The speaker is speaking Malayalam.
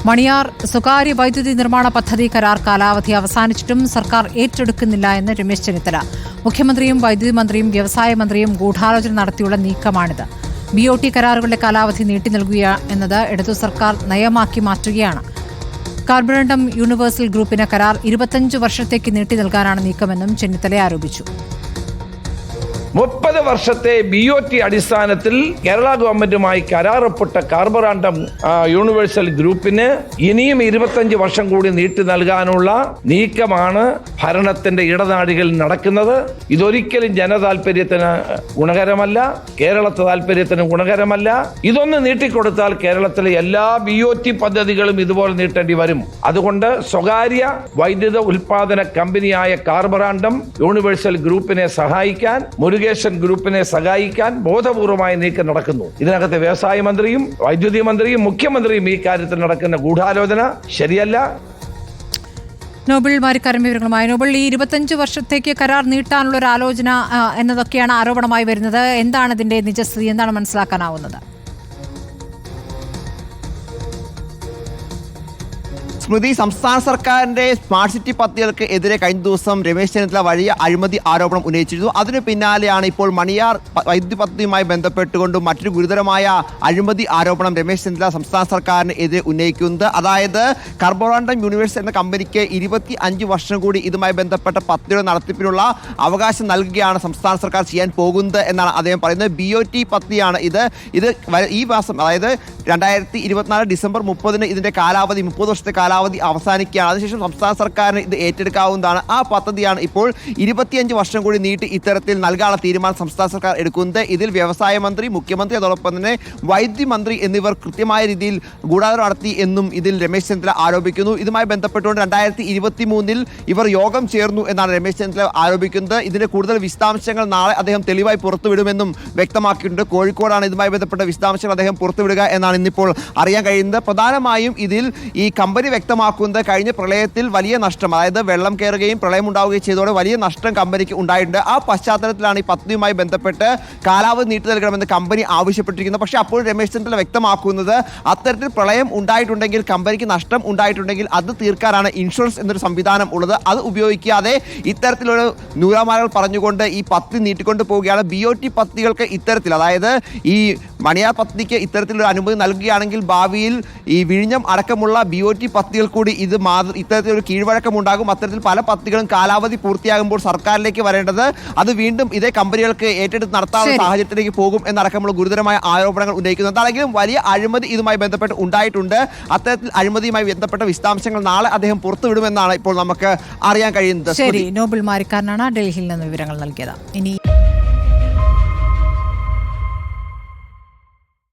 മണിയാർ സ്വകാര്യ വൈദ്യുതി നിർമ്മാണ പദ്ധതി കരാർ കാലാവധി അവസാനിച്ചിട്ടും സർക്കാർ ഏറ്റെടുക്കുന്നില്ല എന്ന് രമേശ് ചെന്നിത്തല. മുഖ്യമന്ത്രിയും വൈദ്യുതി മന്ത്രിയും വ്യവസായ മന്ത്രിയും ഗൂഢാലോചന നടത്തിയുള്ള നീക്കമാണിത്. BOT കരാറുകളുടെ കാലാവധി നീട്ടി നൽകുക എന്നത് ഇടതു സർക്കാർ നയമാക്കി മാറ്റുകയാണ്. കാർബറണ്ടം യൂണിവേഴ്സൽ ഗ്രൂപ്പിന് കരാർ 25 വർഷത്തേക്ക് നീട്ടി നൽകാനാണ് നീക്കമെന്നും ചെന്നിത്തല ആരോപിച്ചു. 30 വർഷത്തെ BOT അടിസ്ഥാനത്തിൽ കേരള ഗവൺമെന്റുമായി കരാറൊപ്പിട്ട കാർബറണ്ടം യൂണിവേഴ്സൽ ഗ്രൂപ്പിന് ഇനിയും 25 വർഷം കൂടി നീട്ടി നൽകാനുള്ള നീക്കമാണ് ഭരണത്തിന്റെ ഇടനാഴികളിൽ നടക്കുന്നത്. ഇതൊരിക്കലും ജനതാൽപര്യത്തിന് ഗുണകരമല്ല, കേരളത്തെ താൽപര്യത്തിന് ഗുണകരമല്ല. ഇതൊന്ന് നീട്ടിക്കൊടുത്താൽ കേരളത്തിലെ എല്ലാ BOT പദ്ധതികളും ഇതുപോലെ നീട്ടേണ്ടി വരും. അതുകൊണ്ട് സ്വകാര്യ വൈദ്യുത ഉൽപാദന കമ്പനിയായ കാർബറണ്ടം യൂണിവേഴ്സൽ ഗ്രൂപ്പിനെ സഹായിക്കാൻ, മുരുകേശൻ ഗ്രൂപ്പിനെ സഹായിക്കാൻ ബോധപൂർവമായ നീക്കം നടക്കുന്നു. ഇതിനകത്ത് വ്യവസായ മന്ത്രിയും വൈദ്യുതി മന്ത്രിയും മുഖ്യമന്ത്രിയും ഈ കാര്യത്തിൽ നടക്കുന്ന ഗൂഢാലോചന ശരിയല്ല. നോബിൾ മാരിക്കാരൻ വിവരങ്ങളുമായി. നോബിൾ, ഈ 25 വർഷത്തേക്ക് കരാർ നീട്ടാനുള്ള ഒരു ആലോചന എന്നതൊക്കെയാണ് ആരോപണമായി വരുന്നത്. എന്താണ് ഇതിന്റെ നിജസ്ഥിതി? എന്താണ് മനസ്സിലാക്കാനാവുന്നത്? സ്മൃതി, സംസ്ഥാന സർക്കാരിന്റെ സ്മാർട്ട് സിറ്റി പദ്ധതികൾക്ക് എതിരെ കഴിഞ്ഞ ദിവസം രമേശ് ചെന്നിത്തല വലിയ അഴിമതി ആരോപണം ഉന്നയിച്ചിരുന്നു. അതിന് പിന്നാലെയാണ് ഇപ്പോൾ മണിയാർ വൈദ്യുതി പദ്ധതിയുമായി ബന്ധപ്പെട്ടുകൊണ്ടും മറ്റൊരു ഗുരുതരമായ അഴിമതി ആരോപണം രമേശ് ചെന്നിത്തല സംസ്ഥാന സർക്കാരിന് എതിരെ ഉന്നയിക്കുന്നത്. അതായത് കാർബറണ്ടം യൂണിവേഴ്സ് എന്ന കമ്പനിക്ക് 25 വർഷം കൂടി ഇതുമായി ബന്ധപ്പെട്ട പദ്ധതിയുടെ നടത്തിപ്പിനുള്ള അവകാശം നൽകുകയാണ് സംസ്ഥാന സർക്കാർ ചെയ്യാൻ പോകുന്നത് എന്നാണ് അദ്ദേഹം പറയുന്നത്. BOT പദ്ധതിയാണ് ഇത് ഈ മാസം, അതായത് 2024 ഡിസംബർ 30-ന് ഇതിന്റെ കാലാവധി 30 വർഷത്തെ കാലാവധി അവസാനിക്കുകയാണ്. അതിനുശേഷം സംസ്ഥാന സർക്കാരിന് ഇത് ഏറ്റെടുക്കാവുന്നതാണ്. ആ പദ്ധതിയാണ് ഇപ്പോൾ 25 വർഷം കൂടി നീട്ടി ഇത്തരത്തിൽ നൽകാനുള്ള തീരുമാനം സംസ്ഥാന സർക്കാർ എടുക്കുന്നത്. ഇതിൽ വ്യവസായ മന്ത്രി, മുഖ്യമന്ത്രി, അതോടൊപ്പം തന്നെ വൈദ്യുതി മന്ത്രി എന്നിവർ കൃത്യമായ രീതിയിൽ ഗൂഢാലോചന നടത്തി എന്നും ഇതിൽ രമേശ് ചെന്നിത്തല ആരോപിക്കുന്നു. ഇതുമായി ബന്ധപ്പെട്ടുകൊണ്ട് 2023-ൽ ഇവർ യോഗം ചേർന്നു എന്നാണ് രമേശ് ചെന്നിത്തല ആരോപിക്കുന്നത്. ഇതിന്റെ കൂടുതൽ വിശദാംശങ്ങൾ നാളെ അദ്ദേഹം തെളിവായി പുറത്തുവിടുമെന്നും വ്യക്തമാക്കിയിട്ടുണ്ട്. കോഴിക്കോടാണ് ഇതുമായി ബന്ധപ്പെട്ട വിശദാംശങ്ങൾ അദ്ദേഹം പുറത്തുവിടുക എന്നാണ് ഇന്നിപ്പോൾ അറിയാൻ കഴിയുന്നത്. പ്രധാനമായും ഇതിൽ ഈ കമ്പനി വ്യക്തമാക്കുന്നത് കഴിഞ്ഞ പ്രളയത്തിൽ വലിയ നഷ്ടം, അതായത് വെള്ളം കയറുകയും പ്രളയം ഉണ്ടാവുകയും ചെയ്തതോടെ വലിയ നഷ്ടം കമ്പനിക്ക് ഉണ്ടായിട്ടുണ്ട്. ആ പശ്ചാത്തലത്തിലാണ് ഈ പദ്ധതിയുമായി ബന്ധപ്പെട്ട് കാലാവധി നീട്ടി നൽകണമെന്ന് കമ്പനി ആവശ്യപ്പെട്ടിരിക്കുന്നത്. പക്ഷേ അപ്പോൾ രമേശ് ചെന്നിത്തല വ്യക്തമാക്കുന്നത് അത്തരത്തിൽ പ്രളയം ഉണ്ടായിട്ടുണ്ടെങ്കിൽ, കമ്പനിക്ക് നഷ്ടം ഉണ്ടായിട്ടുണ്ടെങ്കിൽ അത് തീർക്കാനാണ് ഇൻഷുറൻസ് എന്നൊരു സംവിധാനം ഉള്ളത്. അത് ഉപയോഗിക്കാതെ ഇത്തരത്തിലൊരു നൂലാമാലകൾ പറഞ്ഞുകൊണ്ട് ഈ പദ്ധതി നീട്ടിക്കൊണ്ട് പോവുകയാണ്. BOT പദ്ധതികൾക്ക് ഇത്തരത്തിൽ, അതായത് ഈ മണിയാർ പദ്ധതിക്ക് ഇത്തരത്തിലൊരു അനുമതി നൽകുകയാണെങ്കിൽ ഭാവിയിൽ ഈ വിഴിഞ്ഞം അടക്കമുള്ള BOT പദ്ധതികൾ കൂടി ഇത്തരത്തിലൊരു കീഴ്വഴക്കം ഉണ്ടാകും. അത്തരത്തിൽ പല പദ്ധതികളും കാലാവധി പൂർത്തിയാകുമ്പോൾ സർക്കാരിലേക്ക് വരേണ്ടത് അത് വീണ്ടും ഇതേ കമ്പനികൾക്ക് ഏറ്റെടുത്ത് നടത്താനുള്ള സാഹചര്യത്തിലേക്ക് പോകും എന്നടക്കമുള്ള ഗുരുതരമായ ആരോപണങ്ങൾ ഉന്നയിക്കുന്നു. എന്താണെങ്കിലും വലിയ അഴിമതി ഇതുമായി ബന്ധപ്പെട്ട് ഉണ്ടായിട്ടുണ്ട്. അത്തരത്തിൽ അഴിമതിയുമായി ബന്ധപ്പെട്ട വിശദാംശങ്ങൾ നാളെ അദ്ദേഹം പുറത്തുവിടുമെന്നാണ് ഇപ്പോൾ നമുക്ക് അറിയാൻ കഴിയുന്നത്. ശരി, നോബിൾ മാരിക്കാരനാണ് ഡൽഹിയിൽ നിന്ന് വിവരങ്ങൾ നൽകിയത്. ഇനി